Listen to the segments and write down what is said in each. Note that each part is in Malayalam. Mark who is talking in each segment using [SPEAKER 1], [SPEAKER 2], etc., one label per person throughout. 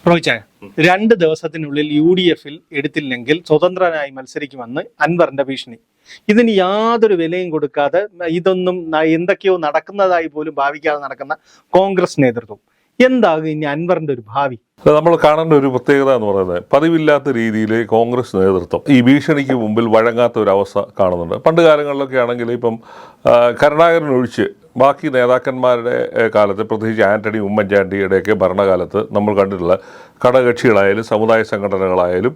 [SPEAKER 1] റോയിച്ചായ 2 ദിവസത്തിനുള്ളിൽ UDF-ൽ എടുത്തില്ലെങ്കിൽ സ്വതന്ത്രനായി മത്സരിക്കുമെന്ന് അൻവറിന്റെ ഭീഷണി. ഇതിന് യാതൊരു വിലയും കൊടുക്കാതെ ഇതൊന്നും എന്തൊക്കെയോ നടക്കുന്നതായി പോലും ഭാവിക്കാതെ നടക്കുന്ന കോൺഗ്രസ് നേതൃത്വം. എന്താകും ഇനി അൻവറിന്റെ ഒരു ഭാവി?
[SPEAKER 2] നമ്മൾ കാണേണ്ട ഒരു പ്രത്യേകത എന്ന് പറയുന്നത്, പതിവില്ലാത്ത രീതിയിൽ കോൺഗ്രസ് നേതൃത്വം ഈ ഭീഷണിക്ക് മുമ്പിൽ വഴങ്ങാത്ത ഒരു അവസ്ഥ കാണുന്നുണ്ട്. പണ്ട് കാലങ്ങളിലൊക്കെ ആണെങ്കിൽ ഇപ്പം കരുണാകരൻ ഒഴിച്ച് ബാക്കി നേതാക്കന്മാരുടെ കാലത്ത്, പ്രത്യേകിച്ച് ആന്റണി ഉമ്മൻചാണ്ടിയുടെയൊക്കെ ഭരണകാലത്ത് നമ്മൾ കണ്ടിട്ടുള്ള ഘടകകക്ഷികളായാലും സമുദായ സംഘടനകളായാലും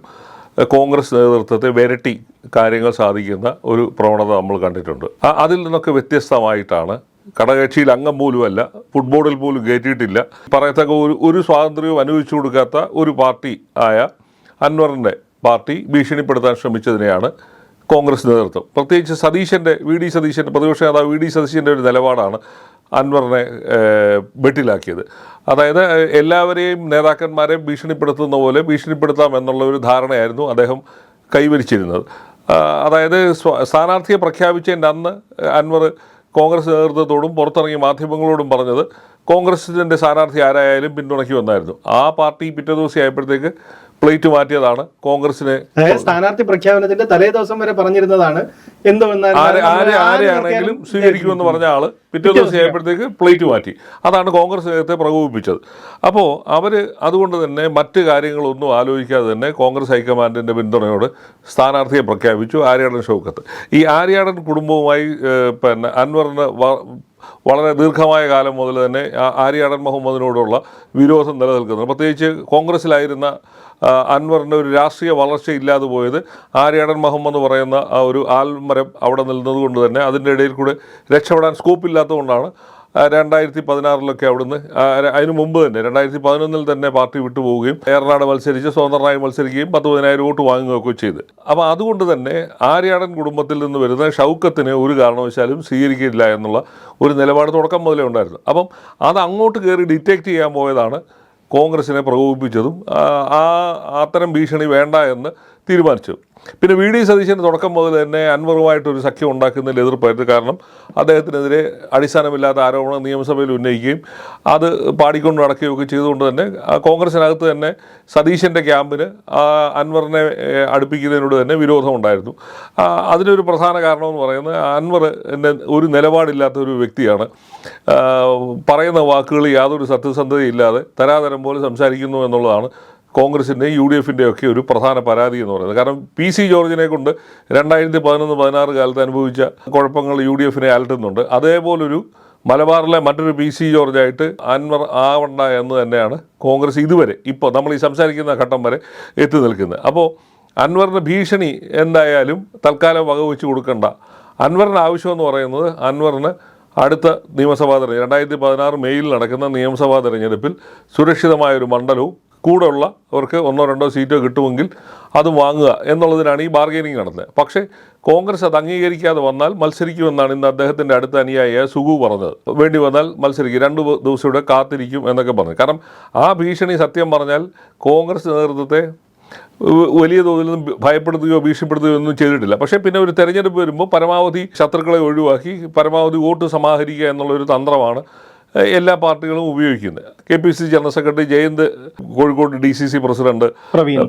[SPEAKER 2] കോൺഗ്രസ് നേതൃത്വത്തെ വിരട്ടി കാര്യങ്ങൾ സാധിക്കുന്ന ഒരു പ്രവണത നമ്മൾ കണ്ടിട്ടുണ്ട്. അതിൽ നിന്നൊക്കെ വ്യത്യസ്തമായിട്ടാണ് ഘടകകക്ഷിയിൽ അംഗം പോലുമല്ല, ഫുട്ബോളിൽ പോലും കയറ്റിയിട്ടില്ല, പറയത്തക്ക ഒരു സ്വാതന്ത്ര്യവും അനുവദിച്ചു കൊടുക്കാത്ത ഒരു പാർട്ടി ആയ അൻവറിൻ്റെ പാർട്ടി ഭീഷണിപ്പെടുത്താൻ ശ്രമിച്ചതിനെയാണ് കോൺഗ്രസ് നേതൃത്വം, പ്രത്യേകിച്ച് വി ഡി സതീശൻ്റെ പ്രതിപക്ഷ നേതാവ് വി ഡി സതീശൻ്റെ ഒരു നിലപാടാണ് അൻവറിനെ വെട്ടിലാക്കിയത്. അതായത് എല്ലാവരെയും നേതാക്കന്മാരെയും ഭീഷണിപ്പെടുത്തുന്ന പോലെ ഭീഷണിപ്പെടുത്താം എന്നുള്ള ഒരു ധാരണയായിരുന്നു അദ്ദേഹം കൈവരിച്ചിരുന്നത്. അതായത് സ്ഥാനാർത്ഥിയെ പ്രഖ്യാപിച്ചതിൻ്റെ അന്ന് അൻവർ കോൺഗ്രസ് നേതൃത്വത്തോടും പുറത്തിറങ്ങിയ മാധ്യമങ്ങളോടും പറഞ്ഞത് കോൺഗ്രസിൻ്റെ സ്ഥാനാർത്ഥി ആരായാലും പിന്തുണയ്ക്കുമെന്നായിരുന്നു. ആ പാർട്ടി പിറ്റേ ദിവസം ആയപ്പോഴത്തേക്ക് പ്ലേറ്റ് മാറ്റിയതാണ് കോൺഗ്രസിനെ.
[SPEAKER 1] സ്ഥാനാർത്ഥി പ്രഖ്യാപനത്തിന്റെ തലേ ദിവസം വരെ പറഞ്ഞിരുന്നതാണ്
[SPEAKER 2] ആരെയാണെങ്കിലും സ്വീകരിക്കുമെന്ന് പറഞ്ഞ ആള് പിറ്റേ ദിവസം ആയപ്പോഴത്തേക്ക് പ്ലേറ്റ് മാറ്റി. അതാണ് കോൺഗ്രസ് നേതൃത്വത്തെ പ്രകോപിപ്പിച്ചത്. അപ്പോൾ അവർ അതുകൊണ്ട് തന്നെ മറ്റ് കാര്യങ്ങളൊന്നും ആലോചിക്കാതെ തന്നെ കോൺഗ്രസ് ഹൈക്കമാൻഡിൻ്റെ പിന്തുണയോട് സ്ഥാനാർത്ഥിയെ പ്രഖ്യാപിച്ചു, ആര്യാടൻ ഷൗക്കത്ത്. ഈ ആര്യാടൻ കുടുംബവുമായി അൻവറിന് വളരെ ദീർഘമായ കാലം മുതൽ തന്നെ ആര്യാടൻ മുഹമ്മദിനോടുള്ള വിരോധം നിലനിൽക്കുന്നത്. പ്രത്യേകിച്ച് കോൺഗ്രസ്സിലായിരുന്ന അൻവറിൻ്റെ ഒരു രാഷ്ട്രീയ വളർച്ച ഇല്ലാതെ പോയത് ആര്യാടൻ മുഹമ്മദ് പറയുന്ന ആ ഒരു ആൽമരം അവിടെ നിന്നതുകൊണ്ട് തന്നെ, അതിൻ്റെ ഇടയിൽ കൂടെ രക്ഷപ്പെടാൻ സ്കോപ്പില്ലാത്തതുകൊണ്ടാണ് 2016 അവിടുന്ന്, അതിനു മുമ്പ് തന്നെ 2011 തന്നെ പാർട്ടി വിട്ടുപോവുകയും ഏറനാട് മത്സരിച്ച് സ്വതന്ത്രനായി മത്സരിക്കുകയും 10,000 വോട്ട് വാങ്ങുകയൊക്കെ ചെയ്ത്. അപ്പോൾ അതുകൊണ്ട് തന്നെ ആര്യാടൻ കുടുംബത്തിൽ നിന്ന് വരുന്ന ഷൗക്കത്തിനെ ഒരു കാരണവശാലും സ്വീകരിക്കില്ല എന്നുള്ള ഒരു നിലപാട് തുടക്കം മുതലേ ഉണ്ടായിരുന്നു. അപ്പം അത് അങ്ങോട്ട് കയറി ഡിറ്റക്റ്റ് ചെയ്യാൻ പോയതാണ് കോൺഗ്രസിനെ പ്രകോപിപ്പിച്ചതും അത്തരം ഭീഷണി വേണ്ട എന്ന് തീരുമാനിച്ചു. പിന്നെ വി ഡി സതീശന് തുടക്കം മുതൽ തന്നെ അൻവറുമായിട്ടൊരു സഖ്യം ഉണ്ടാക്കുന്നതിൽ എതിർപ്പായിരുന്നു. കാരണം അദ്ദേഹത്തിനെതിരെ അടിസ്ഥാനമില്ലാത്ത ആരോപണം നിയമസഭയിൽ ഉന്നയിക്കുകയും അത് പാടിക്കൊണ്ട് നടക്കുകയൊക്കെ ചെയ്തുകൊണ്ട് തന്നെ കോൺഗ്രസിനകത്ത് തന്നെ സതീശൻ്റെ ക്യാമ്പിന് അൻവറിനെ അടുപ്പിക്കുന്നതിനോട് തന്നെ വിരോധമുണ്ടായിരുന്നു. അതിനൊരു പ്രധാന കാരണമെന്ന് പറയുന്നത്, അൻവർ ഒരു നിലപാടില്ലാത്ത ഒരു വ്യക്തിയാണ്. പറയുന്ന വാക്കുകൾ യാതൊരു സത്യസന്ധതയില്ലാതെ തരാതരം പോലെ സംസാരിക്കുന്നു എന്നുള്ളതാണ് കോൺഗ്രസിൻ്റെയും UDF-ൻ്റെയും ഒക്കെ ഒരു പ്രധാന പരാതി എന്ന് പറയുന്നത്. കാരണം PC ജോർജിനെ കൊണ്ട് 2011-16 കാലത്ത് അനുഭവിച്ച കുഴപ്പങ്ങൾ UDF-നെ അലട്ടുന്നുണ്ട്. അതേപോലൊരു മലബാറിലെ മറ്റൊരു PC ജോർജായിട്ട് അൻവർ ആവണ്ട എന്ന് തന്നെയാണ് കോൺഗ്രസ് ഇതുവരെ, ഇപ്പോൾ നമ്മൾ ഈ സംസാരിക്കുന്ന ഘട്ടം വരെ എത്തി നിൽക്കുന്നത്. അപ്പോൾ അൻവറിൻ്റെ ഭീഷണി എന്തായാലും തൽക്കാലം വകവെച്ച് കൊടുക്കണ്ട. അൻവറിൻ്റെ ആവശ്യമെന്ന് പറയുന്നത്, അൻവറിന് അടുത്ത നിയമസഭാ തെരഞ്ഞെടുപ്പ് 2016 മെയ്യിൽ നടക്കുന്ന നിയമസഭാ തെരഞ്ഞെടുപ്പിൽ സുരക്ഷിതമായൊരു മണ്ഡലവും കൂടെ ഉള്ളവർക്ക് 1-2 സീറ്റോ കിട്ടുമെങ്കിൽ അത് വാങ്ങുക എന്നുള്ളതിനാണ് ഈ ബാർഗെയിനിങ് നടന്നത്. പക്ഷേ കോൺഗ്രസ് അത് അംഗീകരിക്കാതെ വന്നാൽ മത്സരിക്കുമെന്നാണ് ഇന്ന് അദ്ദേഹത്തിൻ്റെ അടുത്ത അനുയായിയായ സുഗു പറഞ്ഞത്. വേണ്ടി വന്നാൽ മത്സരിക്കും, 2 ദിവസം ഇവിടെ കാത്തിരിക്കും എന്നൊക്കെ പറഞ്ഞു. കാരണം ആ ഭീഷണി സത്യം പറഞ്ഞാൽ കോൺഗ്രസ് നേതൃത്വത്തെ വലിയ തോതിലൊന്നും ഭയപ്പെടുത്തുകയോ ഭീഷണിപ്പെടുത്തുകയോ ഒന്നും ചെയ്തിട്ടില്ല. പക്ഷേ പിന്നെ ഒരു തെരഞ്ഞെടുപ്പ് വരുമ്പോൾ പരമാവധി ശത്രുക്കളെ ഒഴിവാക്കി പരമാവധി വോട്ട് സമാഹരിക്കുക എന്നുള്ളൊരു തന്ത്രമാണ് എല്ലാ പാർട്ടികളും ഉപയോഗിക്കുന്നത്. KPCC general secretary Jayanth, Kozhikode DCC president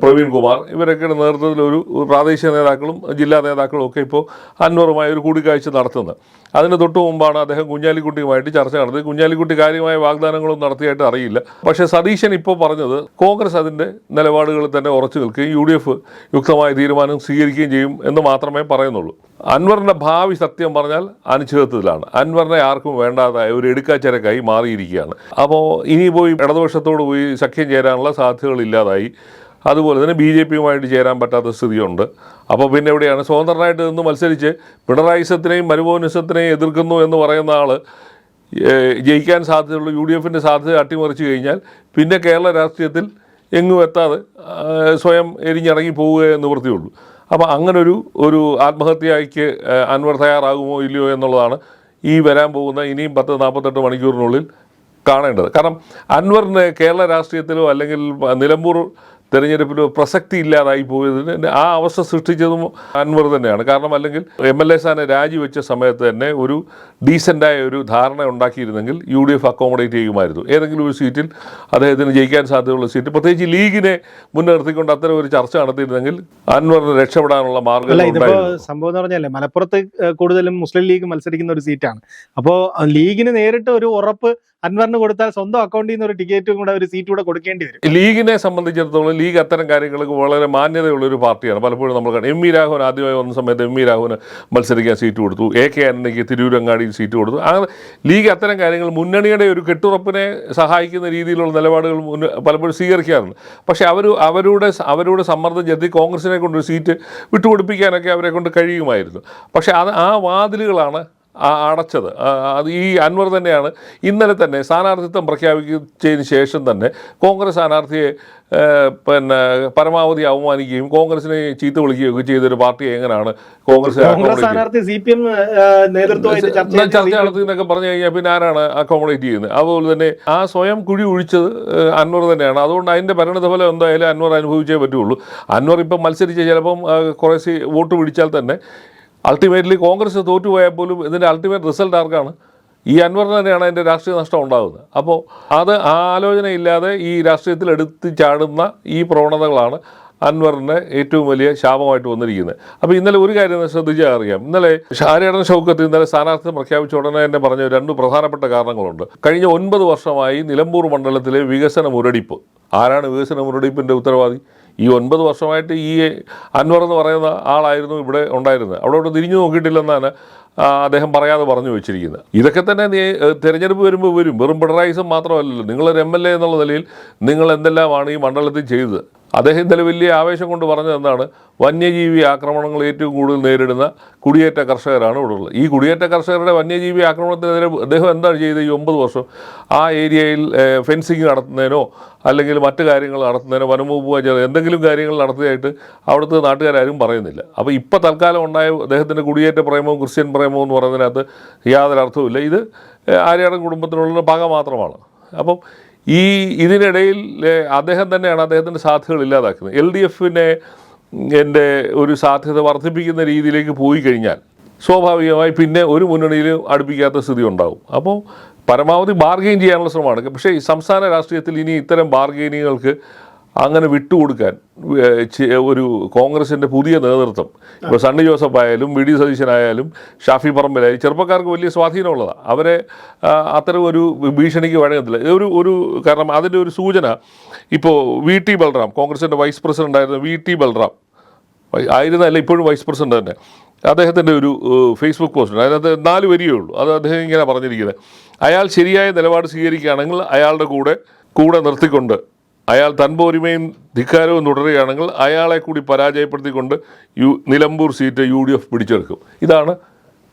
[SPEAKER 2] Praveen Kumar, ഇവരൊക്കെയുടെ നേതൃത്വത്തിൽ ഒരു പ്രാദേശിക നേതാക്കളും ജില്ലാ നേതാക്കളും ഒക്കെ ഇപ്പോൾ അൻവറുമായി ഒരു കൂടിക്കാഴ്ച നടത്തുന്നത്. അതിന് തൊട്ട് മുമ്പാണ് അദ്ദേഹം കുഞ്ഞാലിക്കുട്ടിയുമായിട്ട് ചർച്ച നടത്തി. കുഞ്ഞാലിക്കുട്ടി കാര്യമായ വാഗ്ദാനങ്ങളൊന്നും നടത്തിയായിട്ട് അറിയില്ല. പക്ഷേ സതീശൻ ഇപ്പോൾ പറഞ്ഞത് കോൺഗ്രസ് അതിൻ്റെ നിലപാടുകളിൽ തന്നെ ഉറച്ചു നിൽക്കുകയും UDF യുക്തമായ തീരുമാനം സ്വീകരിക്കുകയും ചെയ്യും എന്ന് മാത്രമേ പറയുന്നുള്ളൂ. അൻവറിൻ്റെ ഭാവി സത്യം പറഞ്ഞാൽ അനിശ്ചിതത്വത്തിലാണ്. അൻവറിനെ ആർക്കും വേണ്ടാതായ ഒരു എടുക്കാച്ചരക്കായി മാറിയിരിക്കുകയാണ്. അപ്പോൾ ഇനി പോയി ഇടതുപക്ഷത്തോട് പോയി സഖ്യം ചേരാനുള്ള സാധ്യതകളില്ലാതായി. അതുപോലെ തന്നെ BJP-യുമായിട്ട് ചേരാൻ പറ്റാത്ത സ്ഥിതിയുണ്ട്. അപ്പോൾ പിന്നെ എവിടെയാണ് സ്വതന്ത്രനായിട്ട് നിന്ന് മത്സരിച്ച് പിണറായിസത്തിനെയും മരുമോനിസത്തിനെയും എതിർക്കുന്നു എന്ന് പറയുന്ന ആൾ ജയിക്കാൻ സാധ്യതയുള്ള UDF-ൻ്റെ സാധ്യത അട്ടിമറിച്ച് കഴിഞ്ഞാൽ പിന്നെ കേരള രാഷ്ട്രീയത്തിൽ എങ്ങും എത്താതെ സ്വയം എരിഞ്ഞിറങ്ങി പോവുകയേ നിവൃത്തിയുള്ളൂ. അപ്പോൾ അങ്ങനൊരു ആത്മഹത്യയ്ക്ക് അൻവർ തയ്യാറാകുമോ ഇല്ലയോ എന്നുള്ളതാണ് ഈ വരാൻ പോകുന്ന ഇനിയും 10-48 മണിക്കൂറിനുള്ളിൽ കാണേണ്ടത്. കാരണം അൻവറിന് കേരള രാഷ്ട്രീയത്തിലോ അല്ലെങ്കിൽ നിലമ്പൂർ തെരഞ്ഞെടുപ്പിൽ പ്രസക്തി ഇല്ലാതായി പോയതിന് ആ അവസ്ഥ സൃഷ്ടിച്ചതും അൻവർ തന്നെയാണ്. കാരണം അല്ലെങ്കിൽ MLA സ്ഥാനം രാജിവെച്ച സമയത്ത് തന്നെ ഒരു ഡീസൻ്റായ ഒരു ധാരണ ഉണ്ടാക്കിയിരുന്നെങ്കിൽ UDF അക്കോമഡേറ്റ് ചെയ്യുമായിരുന്നു. ഏതെങ്കിലും ഒരു സീറ്റിൽ അദ്ദേഹത്തിന് ജയിക്കാൻ സാധ്യതയുള്ള സീറ്റ്, പ്രത്യേകിച്ച് ലീഗിനെ മുൻനിർത്തിക്കൊണ്ട് അത്തരം ഒരു ചർച്ച നടത്തിയിരുന്നെങ്കിൽ അൻവറിന് രക്ഷപ്പെടാനുള്ള മാർഗ്ഗം
[SPEAKER 1] ഇതിപ്പോ സംഭവം എന്ന് പറഞ്ഞാലേ മലപ്പുറത്ത് കൂടുതലും മുസ്ലിം ലീഗ് മത്സരിക്കുന്ന ഒരു സീറ്റാണ്. അപ്പോൾ ലീഗിന് നേരിട്ട് ഒരു ഉറപ്പ് അൻവറിന് കൊടുത്താൽ സ്വന്തം അക്കൗണ്ടിൽ നിന്ന് ഒരു ടിക്കറ്റും കൂടെ ഒരു സീറ്റ് കൂടെ കൊടുക്കേണ്ടി വരും.
[SPEAKER 2] ലീഗിനെ സംബന്ധിച്ചിടത്തോളം ലീഗ് അത്തരം കാര്യങ്ങൾക്ക് വളരെ മാന്യതയുള്ള ഒരു പാർട്ടിയാണ്. പലപ്പോഴും നമ്മൾ കാണാം. MV രാഘവൻ ആദ്യമായി വന്ന സമയത്ത് MV രാഘവന് മത്സരിക്കാൻ സീറ്റ് കൊടുത്തു, AK ആന്റണിക്ക് തിരൂരങ്ങാടിയിൽ സീറ്റ് കൊടുത്തു. അങ്ങനെ ലീഗ് അത്തരം കാര്യങ്ങൾ മുന്നണിയുടെ ഒരു കെട്ടുറപ്പിനെ സഹായിക്കുന്ന രീതിയിലുള്ള നിലപാടുകൾ പലപ്പോഴും സ്വീകരിക്കാറുണ്ട്. പക്ഷേ അവരുടെ സമ്മർദ്ദം ചെലുത്തി കോൺഗ്രസിനെ കൊണ്ടൊരു സീറ്റ് വിട്ടുകൊടുപ്പിക്കാനൊക്കെ അവരെ കൊണ്ട് കഴിയുമായിരുന്നു. പക്ഷേ ആ വാതിലുകളാണ് അടച്ചത്. അത് ഈ അൻവർ തന്നെയാണ്. ഇന്നലെ തന്നെ സ്ഥാനാർത്ഥിത്വം പ്രഖ്യാപിച്ചതിന് ശേഷം തന്നെ കോൺഗ്രസ് സ്ഥാനാർത്ഥിയെ പരമാവധി അവമാനിക്കുകയും കോൺഗ്രസിനെ ചീത്ത വിളിക്കുകയും ഒക്കെ ചെയ്തൊരു പാർട്ടിയെ എങ്ങനെയാണ് കോൺഗ്രസ് ചർച്ച നടത്തിയെന്നൊക്കെ പറഞ്ഞു കഴിഞ്ഞാൽ പിന്നെ ആരാണ് അക്കോമഡേറ്റ് ചെയ്യുന്നത്? അതുപോലെ തന്നെ ആ സ്വയം കുഴി ഒഴിച്ചത് അൻവർ തന്നെയാണ്. അതുകൊണ്ട് അതിൻ്റെ പരിണതഫലം എന്തായാലും അൻവർ അനുഭവിച്ചേ പറ്റുള്ളൂ. അൻവർ ഇപ്പം മത്സരിച്ച് ചിലപ്പം കുറേ വോട്ട് പിടിച്ചാൽ തന്നെ അൾട്ടിമേറ്റ്ലി കോൺഗ്രസ് തോറ്റുപോയാൽ പോലും ഇതിൻ്റെ അൾട്ടിമേറ്റ് റിസൾട്ട് ആർക്കാണ്? ഈ അൻവറിന് തന്നെയാണ് അതിൻ്റെ രാഷ്ട്രീയ നഷ്ടം ഉണ്ടാകുന്നത്. അപ്പോൾ അത് ആലോചനയില്ലാതെ ഈ രാഷ്ട്രീയത്തിൽ എടുത്ത് ചാടുന്ന ഈ പ്രവണതകളാണ് അൻവറിൻ്റെ ഏറ്റവും വലിയ ശാപമായിട്ട് വന്നിരിക്കുന്നത്. അപ്പോൾ ഇന്നലെ ഒരു കാര്യം ശ്രദ്ധിച്ചാൽ അറിയാം. ഇന്നലെ ഷാരിയടൻ ഷൗക്കത്ത് ഇന്നലെ സ്ഥാനാർത്ഥി പ്രഖ്യാപിച്ച ഉടനെ തന്നെ പറഞ്ഞ രണ്ട് പ്രധാനപ്പെട്ട കാരണങ്ങളുണ്ട്. കഴിഞ്ഞ 9 വർഷമായി നിലമ്പൂർ മണ്ഡലത്തിലെ വികസന മുരടിപ്പ്. ആരാണ് വികസന മുരടിപ്പിൻ്റെ ഉത്തരവാദി? ഈ 9 വർഷമായിട്ട് ഈ അൻവർ എന്ന് പറയുന്ന ആളായിരുന്നു ഇവിടെ ഉണ്ടായിരുന്നത്. അവിടെ തിരിഞ്ഞു നോക്കിയിട്ടില്ലെന്നാണ് അദ്ദേഹം പറയാതെ പറഞ്ഞു വെച്ചിരിക്കുന്നത്. ഇതൊക്കെ തന്നെ തിരഞ്ഞെടുപ്പ് വരുമ്പോൾ വരും. വെറും പിണറായിസം മാത്രമല്ലല്ലോ. നിങ്ങളൊരു MLA എന്നുള്ള നിലയിൽ നിങ്ങൾ എന്തെല്ലാമാണ് ഈ മണ്ഡലത്തിൽ ചെയ്തത്? അദ്ദേഹം ഇന്നലെ വലിയ ആവേശം കൊണ്ട് പറഞ്ഞത് എന്താണ്? വന്യജീവി ആക്രമണങ്ങൾ ഏറ്റവും കൂടുതൽ നേരിടുന്ന കുടിയേറ്റ കർഷകരാണ് ഇവിടെ ഉള്ളത്. ഈ കുടിയേറ്റ കർഷകരുടെ വന്യജീവി ആക്രമണത്തിനെതിരെ അദ്ദേഹം എന്താണ് ചെയ്തത്? ഈ 9 വർഷം ആ ഏരിയയിൽ ഫെൻസിങ് നടത്തുന്നതിനോ അല്ലെങ്കിൽ മറ്റു കാര്യങ്ങൾ നടത്തുന്നതിനോ വനംവകുപ്പ് എന്തെങ്കിലും കാര്യങ്ങൾ നടത്തിയതായിട്ട് അവിടുത്തെ നാട്ടുകാരും പറയുന്നില്ല. അപ്പോൾ ഇപ്പോൾ തൽക്കാലം ഉണ്ടായ അദ്ദേഹത്തിൻ്റെ കുടിയേറ്റ പ്രേമവും ക്രിസ്ത്യൻ പ്രേമവും എന്ന് പറയുന്നതിനകത്ത് യാതൊരു അർത്ഥവുമില്ല. ഇത് ആര്യാടൻ കുടുംബത്തിനുള്ള പക മാത്രമാണ്. അപ്പം ഇതിനിടയിൽ അദ്ദേഹം തന്നെയാണ് അദ്ദേഹത്തിൻ്റെ സാധ്യതകൾ ഇല്ലാതാക്കുന്നത്. LDFനെ എൻ്റെ ഒരു സാധ്യത വർദ്ധിപ്പിക്കുന്ന രീതിയിലേക്ക് പോയി കഴിഞ്ഞാൽ സ്വാഭാവികമായി പിന്നെ ഒരു മുന്നണിയിലും അടുപ്പിക്കാത്ത സ്ഥിതി ഉണ്ടാകും. അപ്പോൾ പരമാവധി ബാർഗെയിൻ ചെയ്യാനുള്ള ശ്രമമാണ്. പക്ഷേ ഈ സംസ്ഥാന രാഷ്ട്രീയത്തിൽ ഇനി ഇത്തരം ബാർഗെയിനുകൾക്ക് അങ്ങനെ വിട്ടുകൊടുക്കാൻ ഒരു കോൺഗ്രസിൻ്റെ പുതിയ നേതൃത്വം, ഇപ്പോൾ സണ്ണി ജോസഫ് ആയാലും VD സതീശനായാലും ഷാഫി പറമ്പിലായാലും ചെറുപ്പക്കാർക്ക് വലിയ സ്വാധീനമുള്ളതാണ്. അവരെ അത്തരം ഒരു ഭീഷണിക്ക് വഴങ്ങത്തില്ല. ഒരു കാരണം അതിൻ്റെ ഒരു സൂചന ഇപ്പോൾ VT ബൽറാം, കോൺഗ്രസിൻ്റെ വൈസ് പ്രസിഡന്റ് ആയിരുന്ന VT ബൽറാം ആയിരുന്നല്ല, ഇപ്പോഴും വൈസ് പ്രസിഡന്റ് തന്നെ. അദ്ദേഹത്തിൻ്റെ ഒരു ഫേസ്ബുക്ക് പോസ്റ്റ്, അതിനകത്ത് 4 വരിയേ ഉള്ളൂ. അത് അദ്ദേഹം ഇങ്ങനെ പറഞ്ഞിരിക്കുന്നത്: അയാൾ ശരിയായ നിലപാട് സ്വീകരിക്കുകയാണെങ്കിൽ അയാളുടെ കൂടെ നിർത്തിക്കൊണ്ട് അയാൾ തൻപോരിമയും ധിക്കാരവും തുടരുകയാണെങ്കിൽ അയാളെ കൂടി പരാജയപ്പെടുത്തിക്കൊണ്ട് നിലമ്പൂർ സീറ്റ് UDF പിടിച്ചെടുക്കും. ഇതാണ്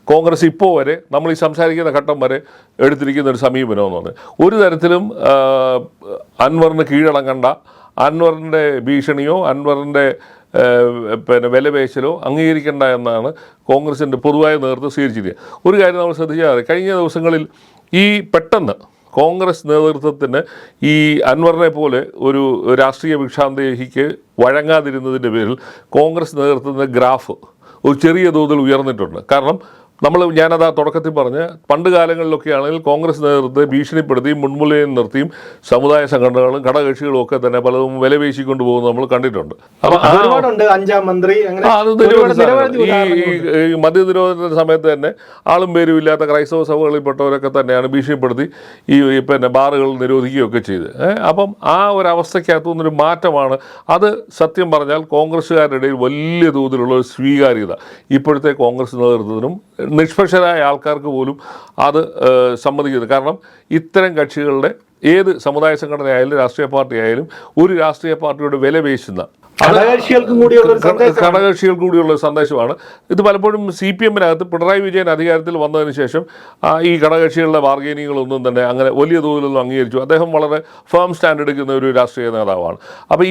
[SPEAKER 2] കോൺഗ്രസ് ഇപ്പോൾ വരെ നമ്മൾ ഈ സംസാരിക്കുന്ന ഘട്ടം വരെ എടുത്തിരിക്കുന്ന ഒരു സമീപനം എന്ന് പറഞ്ഞത്. ഒരു തരത്തിലും അൻവറിന് കീഴടങ്ങേണ്ട, അൻവറിൻ്റെ ഭീഷണിയോ അൻവറിൻ്റെ വിലപേശലോ അംഗീകരിക്കേണ്ട എന്നാണ് കോൺഗ്രസിൻ്റെ പൊതുവായ നേതൃത്വം സ്വീകരിച്ചിരിക്കുന്നത്. ഒരു കാര്യം നമ്മൾ ശ്രദ്ധിച്ചാൽ കഴിഞ്ഞ ദിവസങ്ങളിൽ ഈ പെട്ടെന്ന് കോൺഗ്രസ് നേതൃത്വത്തിന് ഈ അൻവറിനെ പോലെ ഒരു രാഷ്ട്രീയ ഭിക്ഷാന്തേഹിക്ക് വഴങ്ങാതിരുന്നതിൻ്റെ പേരിൽ കോൺഗ്രസ് നേതൃത്വത്തിൻ്റെ ഗ്രാഫ് ഒരു ചെറിയ തോതിൽ ഉയർന്നിട്ടുണ്ട്. കാരണം ഞാനത് ആ തുടക്കത്തിൽ പറഞ്ഞ് പണ്ട് കാലങ്ങളിലൊക്കെ ആണെങ്കിൽ കോൺഗ്രസ് നേതൃത്വത്തെ ഭീഷണിപ്പെടുത്തിയും മുൻമുലയിൽ നിർത്തിയും സമുദായ സംഘടനകളും ഘടകകക്ഷികളും ഒക്കെ തന്നെ പലതും വിലപേശിക്കൊണ്ട് പോകുന്നത് നമ്മൾ കണ്ടിട്ടുണ്ട്. ഈ മദ്യനിരോധനത്തിന്റെ സമയത്ത് തന്നെ ആളും പേരും ഇല്ലാത്ത ക്രൈസ്തവ സഭകളിൽപ്പെട്ടവരൊക്കെ തന്നെയാണ് ഭീഷണിപ്പെടുത്തി ഈ ബാറുകൾ നിരോധിക്കുകയൊക്കെ ചെയ്ത്. അപ്പം ആ ഒരു അവസ്ഥയ്ക്കകത്തുനിന്നൊരു മാറ്റമാണ് അത്. സത്യം പറഞ്ഞാൽ കോൺഗ്രസ്സുകാരുടെ ഇടയിൽ വലിയ തോതിലുള്ള ഒരു സ്വീകാര്യത ഇപ്പോഴത്തെ കോൺഗ്രസ് നേതൃത്വത്തിനും നിഷ്പക്ഷരായ ആൾക്കാർക്ക് പോലും അത് സമ്മതിക്കുന്നത്. കാരണം ഇത്തരം കക്ഷികളുടെ ഏത് സമുദായ സംഘടനയായാലും രാഷ്ട്രീയ പാർട്ടി ആയാലും ഒരു രാഷ്ട്രീയ പാർട്ടിയുടെ വില പേശുന്ന ഘടകകക്ഷികൾക്കും കൂടിയുള്ള സന്ദേശമാണ് ഇത്. പലപ്പോഴും CPMനകത്ത് പിണറായി വിജയൻ അധികാരത്തിൽ വന്നതിന് ശേഷം ഈ ഘടകകക്ഷികളുടെ ബാർഗൈനിങ്ങുകളൊന്നും തന്നെ അങ്ങനെ വലിയ തോതിലൊന്നും അംഗീകരിച്ചു. അദ്ദേഹം വളരെ ഫേം സ്റ്റാൻഡ് എടുക്കുന്ന ഒരു രാഷ്ട്രീയ നേതാവാണ്. അപ്പോൾ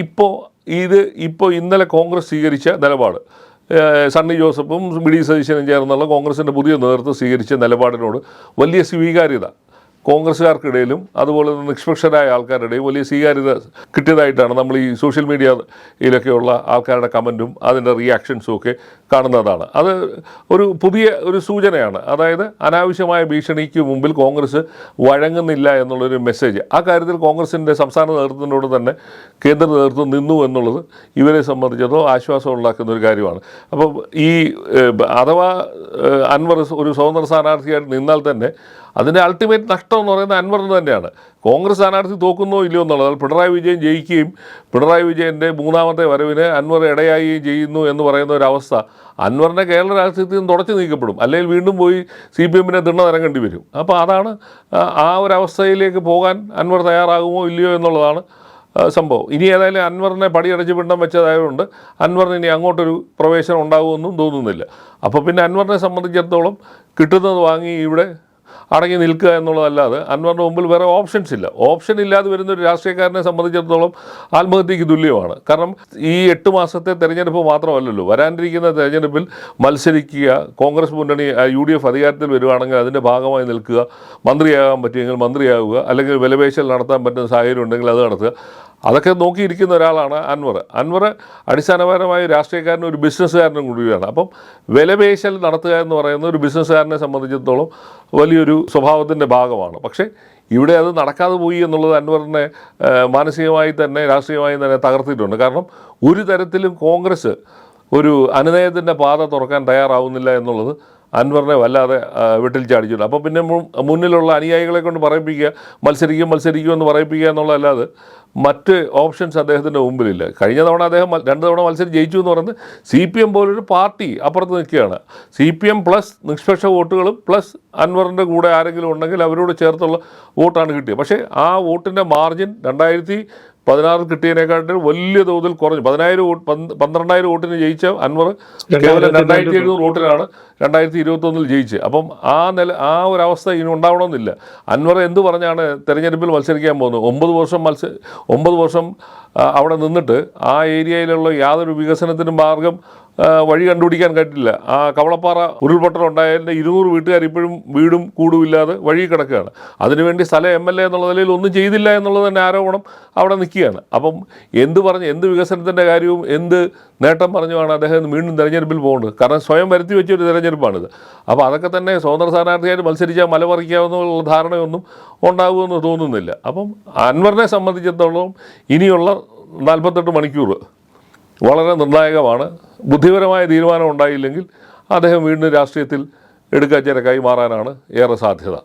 [SPEAKER 2] ഇപ്പോൾ ഇന്നലെ കോൺഗ്രസ് സ്വീകരിച്ച നിലപാട്, സണ്ണി ജോസഫും VD സതീശനും ചേർന്നുള്ള കോൺഗ്രസിൻ്റെ പുതിയ നേതൃത്വം സ്വീകരിച്ച നിലപാടിനോട് വലിയ സ്വീകാര്യത കോൺഗ്രസ്സുകാർക്കിടയിലും അതുപോലെ തന്നെ നിഷ്പക്ഷരായ ആൾക്കാരുടെയും വലിയ സ്വീകാര്യത കിട്ടിയതായിട്ടാണ് നമ്മൾ ഈ സോഷ്യൽ മീഡിയയിലൊക്കെയുള്ള ആൾക്കാരുടെ കമൻറ്റും അതിൻ്റെ റിയാക്ഷൻസും ഒക്കെ കാണുന്നതാണ്. അത് ഒരു പുതിയ ഒരു സൂചനയാണ്. അതായത് അനാവശ്യമായ ഭീഷണിക്ക് മുമ്പിൽ കോൺഗ്രസ് വഴങ്ങുന്നില്ല എന്നുള്ളൊരു മെസ്സേജ്. ആ കാര്യത്തിൽ കോൺഗ്രസിൻ്റെ സംസ്ഥാന നേതൃത്വത്തിനോട് തന്നെ കേന്ദ്ര നേതൃത്വം നിന്നു എന്നുള്ളത് ഇവരെ സംബന്ധിച്ചിടത്തോളം ആശ്വാസം ഉണ്ടാക്കുന്ന ഒരു കാര്യമാണ്. അപ്പോൾ ഈ അഥവാ അൻവർ ഒരു സ്വതന്ത്ര സ്ഥാനാർത്ഥിയായിട്ട് നിന്നാൽ തന്നെ അതിൻ്റെ അൾട്ടിമേറ്റ് നഷ്ടം എന്ന് പറയുന്നത് അൻവറിന് തന്നെയാണ്. കോൺഗ്രസ് സ്ഥാനാർത്ഥി തോക്കുന്നോ ഇല്ലയോ എന്നുള്ളത്, പിണറായി വിജയൻ ജയിക്കുകയും പിണറായി വിജയൻ്റെ മൂന്നാമത്തെ വരവിന് അൻവർ ഇടയാകുകയും ചെയ്യുന്നു എന്ന് പറയുന്ന ഒരവസ്ഥ അൻവറിനെ കേരള രാഷ്ട്രീയത്തിൽ നിന്ന് തുടച്ചു നീക്കപ്പെടും. അല്ലെങ്കിൽ വീണ്ടും പോയി CPM തിണ്ണ നിരങ്ങേണ്ടി വരും. അപ്പോൾ അതാണ് ആ ഒരവസ്ഥയിലേക്ക് പോകാൻ അൻവർ തയ്യാറാകുമോ ഇല്ലയോ എന്നുള്ളതാണ് സംഭവം. ഇനി ഏതായാലും അൻവറിനെ പടിയടച്ച് പിണ്ടം വെച്ചതായതുകൊണ്ട് അൻവറിന് ഇനി അങ്ങോട്ടൊരു പ്രവേശനം ഉണ്ടാകുമെന്നും തോന്നുന്നില്ല. അപ്പോൾ പിന്നെ അൻവറിനെ സംബന്ധിച്ചിടത്തോളം കിട്ടുന്നത് വാങ്ങി ഇവിടെ അടങ്ങി നിൽക്കുക എന്നുള്ളതല്ലാതെ അൻവറിൻ്റെ മുമ്പിൽ വേറെ ഓപ്ഷൻസ് ഇല്ല. ഓപ്ഷൻ ഇല്ലാതെ വരുന്ന ഒരു രാഷ്ട്രീയക്കാരനെ സംബന്ധിച്ചിടത്തോളം ആത്മഹത്യക്ക് തുല്യമാണ്. കാരണം ഈ 8 മാസത്തെ തെരഞ്ഞെടുപ്പ് മാത്രമല്ലല്ലോ, വരാനിരിക്കുന്ന തെരഞ്ഞെടുപ്പിൽ മത്സരിക്കുക, കോൺഗ്രസ് മുന്നണി UDF അധികാരത്തിൽ വരുവാണെങ്കിൽ അതിൻ്റെ ഭാഗമായി നിൽക്കുക, മന്ത്രിയാകാൻ പറ്റുമെങ്കിൽ മന്ത്രിയാവുക, അല്ലെങ്കിൽ വിലപേശൽ നടത്താൻ പറ്റുന്ന സാഹചര്യം ഉണ്ടെങ്കിൽ അത് നടത്തുക. അതൊക്കെ നോക്കിയിരിക്കുന്ന ഒരാളാണ് അൻവർ. അൻവർ അടിസ്ഥാനപരമായ രാഷ്ട്രീയക്കാരനും ഒരു ബിസിനസ്സുകാരനും കൂടിയാണ്. അപ്പം വിലപേശൽ നടത്തുക എന്ന് പറയുന്ന ഒരു ബിസിനസ്സുകാരനെ സംബന്ധിച്ചിടത്തോളം വലിയൊരു സ്വഭാവത്തിൻ്റെ ഭാഗമാണ്. പക്ഷേ ഇവിടെ അത് നടക്കാതെ പോയി എന്നുള്ളത് അൻവറിനെ മാനസികമായി തന്നെ രാഷ്ട്രീയമായി തന്നെ തകർത്തിട്ടുണ്ട്. കാരണം ഒരു തരത്തിലും കോൺഗ്രസ് ഒരു അനുനയത്തിൻ്റെ പാത തുറക്കാൻ തയ്യാറാവുന്നില്ല എന്നുള്ളത് അൻവറിനെ വല്ലാതെ വെട്ടിൽ ചാടിച്ചിട്ടുണ്ട്. അപ്പോൾ പിന്നെ മുന്നിലുള്ള അനുയായികളെ കൊണ്ട് പറയിപ്പിക്കുക, മത്സരിക്കും എന്ന് പറയിപ്പിക്കുക എന്നുള്ളതല്ലാതെ മറ്റ് ഓപ്ഷൻസ് അദ്ദേഹത്തിൻ്റെ മുമ്പിലില്ല. കഴിഞ്ഞ തവണ അദ്ദേഹം 2 തവണ മത്സരം ജയിച്ചു എന്ന് പറയുന്നത് CPM പോലൊരു പാർട്ടി അപ്പുറത്ത് നിൽക്കുകയാണ്. CPM പ്ലസ് നിഷ്പക്ഷ വോട്ടുകളും പ്ലസ് അൻവറിൻ്റെ കൂടെ ആരെങ്കിലും ഉണ്ടെങ്കിൽ അവരോട് ചേർത്തുള്ള വോട്ടാണ് കിട്ടിയത്. പക്ഷേ ആ വോട്ടിൻ്റെ മാർജിൻ 2016 കിട്ടിയതിനെക്കാട്ടിൽ വലിയ തോതിൽ കുറഞ്ഞു. 12,000 വോട്ടിന് ജയിച്ച അൻവർ കേവലം 2,700 വോട്ടിനാണ് 2021 ജയിച്ചത്. അപ്പം ആ ഒരവസ്ഥ ഇനി ഉണ്ടാവണമെന്നില്ല. അൻവർ എന്ത് പറഞ്ഞാണ് തെരഞ്ഞെടുപ്പിൽ മത്സരിക്കാൻ പോകുന്നത്? 9 വർഷം അവിടെ നിന്നിട്ട് ആ ഏരിയയിലുള്ള യാതൊരു വികസനത്തിനും മാർഗം വഴി കണ്ടുപിടിക്കാൻ പറ്റില്ല. ആ കവളപ്പാറ ഉരുൾപൊട്ടൽ ഉണ്ടായതിൻ്റെ 200 വീട്ടുകാർ ഇപ്പോഴും വീടും കൂടുമില്ലാതെ വഴി കിടക്കുകയാണ്. അതിനുവേണ്ടി സ്ഥലം MLA എന്നുള്ള നിലയിൽ ഒന്നും ചെയ്തില്ല എന്നുള്ളത് തന്നെ ആരോപണം അവിടെ നിൽക്കുകയാണ്. അപ്പം എന്ത് വികസനത്തിൻ്റെ കാര്യവും എന്ത് നേട്ടം പറഞ്ഞുമാണ് അദ്ദേഹം വീണ്ടും തെരഞ്ഞെടുപ്പിൽ പോകുന്നത്? കാരണം സ്വയം വരുത്തി വെച്ചൊരു തെരഞ്ഞെടുപ്പാണിത്. അപ്പോൾ അതൊക്കെ തന്നെ സ്വതന്ത്ര സ്ഥാനാർത്ഥിയായിട്ട് മത്സരിച്ചാൽ മലമറിക്കാവുന്നുള്ള ധാരണയൊന്നും ഉണ്ടാകുമെന്ന് തോന്നുന്നില്ല. അപ്പം അൻവറിനെ സംബന്ധിച്ചിടത്തോളം ഇനിയുള്ള 48 മണിക്കൂർ വളരെ നിർണായകമാണ്. ബുദ്ധിപരമായ തീരുമാനം ഉണ്ടായില്ലെങ്കിൽ അദ്ദേഹം വീണ്ടും രാഷ്ട്രീയത്തിൽ എടുക്കാച്ചരക്കായി മാറാനാണ് ഏറെ സാധ്യത.